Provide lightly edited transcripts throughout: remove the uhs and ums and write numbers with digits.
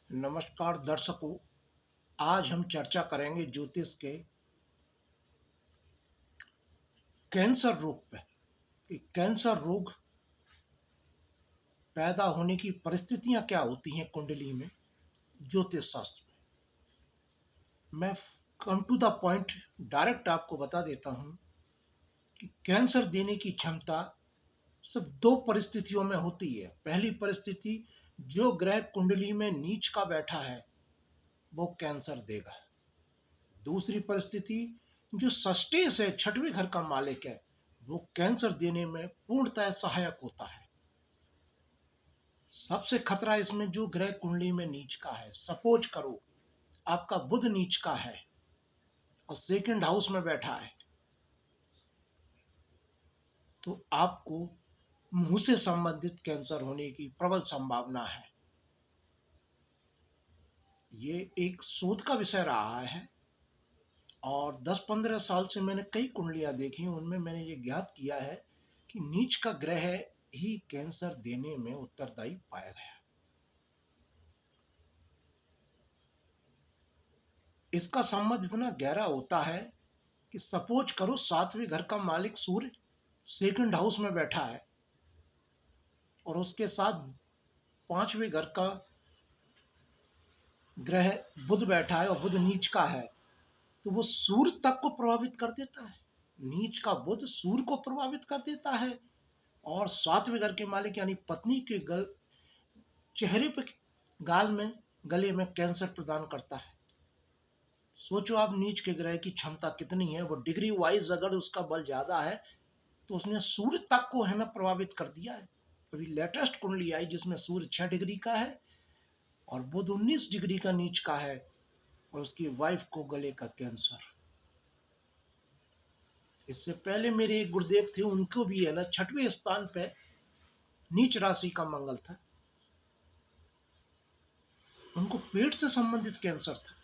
नमस्कार दर्शकों, आज हम चर्चा करेंगे ज्योतिष के कैंसर रोग पे कि कैंसर रोग पैदा होने की परिस्थितियां क्या होती हैं कुंडली में ज्योतिष शास्त्र में। मैं come to the point direct आपको बता देता हूं कि कैंसर देने की क्षमता सिर्फ दो परिस्थितियों में होती है। पहली परिस्थिति, जो ग्रह कुंडली में नीच का बैठा है वो कैंसर देगा। दूसरी परिस्थिति, जो षष्ठी से छठवें घर का मालिक है वो कैंसर देने में पूर्णतः सहायक होता है। सबसे खतरा इसमें जो ग्रह कुंडली में नीच का है। सपोज करो आपका बुध नीच का है और सेकंड हाउस में बैठा है, तो आपको मुंह से संबंधित कैंसर होने की प्रबल संभावना है। ये एक शोध का विषय रहा है और 10-15 साल से मैंने कई कुंडलियां देखी, उनमें मैंने ये ज्ञात किया है कि नीच का ग्रह ही कैंसर देने में उत्तरदायी पाया गया। इसका संबंध इतना गहरा होता है कि सपोज करो सातवें घर का मालिक सूर्य सेकंड हाउस में बैठा है और उसके साथ पांचवें घर का ग्रह बुध बैठा है और बुध नीच का है, तो वो सूर्य तक को प्रभावित कर देता है। नीच का बुध सूर्य को प्रभावित कर देता है और सातवें घर के मालिक यानी पत्नी के चेहरे पे, गाल में, गले में कैंसर प्रदान करता है। सोचो आप नीच के ग्रह की क्षमता कितनी है। वो डिग्री वाइज अगर उसका बल ज्यादा है तो उसने सूर्य तक को है ना प्रभावित कर दिया है। अभी लेटेस्ट कुंडली आई जिसमें सूर्य 6 डिग्री का है और बुध 19 डिग्री का नीच का है और उसकी वाइफ को गले का कैंसर। इससे पहले मेरे एक गुरुदेव थे, उनको भी है ना 6वें स्थान पे नीच राशि का मंगल था, उनको पेट से संबंधित कैंसर था।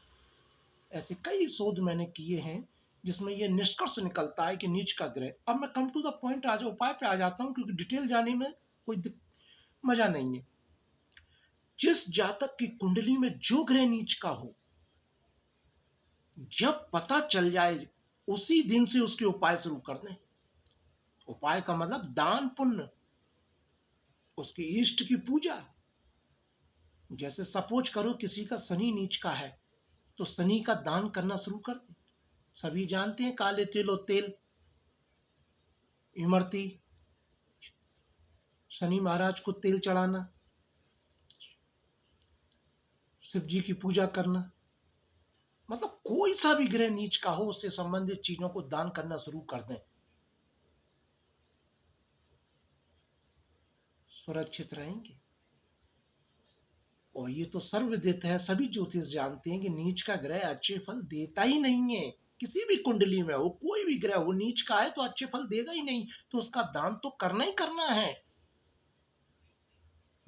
ऐसे कई शोध मैंने किए हैं जिसमें यह निष्कर्ष निकलता है कि नीच का ग्रह। अब मैं कम टू द पॉइंट उपाय पे आ जाता हूं क्योंकि डिटेल जाने में कोई मजा नहीं है। जिस जातक की कुंडली में जो ग्रह नीच का हो, जब पता चल जाए उसी दिन से उसके उपाय शुरू कर दें। उपाय का मतलब दान पुण्य, उसके इष्ट की पूजा। जैसे सपोज करो किसी का शनि नीच का है तो शनि का दान करना शुरू कर दें। सभी जानते हैं काले तिल और तेल, इमरती, शनि महाराज को तेल चढ़ाना, शिव जी की पूजा करना, मतलब कोई सा भी ग्रह नीच का हो उससे संबंधित चीजों को दान करना शुरू कर दें, सुरक्षित रहेंगे। और ये तो सर्वविदित है, सभी ज्योतिष जानते हैं कि नीच का ग्रह अच्छे फल देता ही नहीं है। किसी भी कुंडली में हो, कोई भी ग्रह हो, नीच का है तो अच्छे फल देगा ही नहीं, तो उसका दान तो करना ही करना है।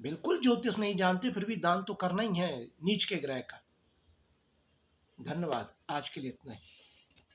बिल्कुल ज्योतिष नहीं जानते फिर भी दान तो करना ही है नीच के ग्रह का। धन्यवाद, आज के लिए इतना ही।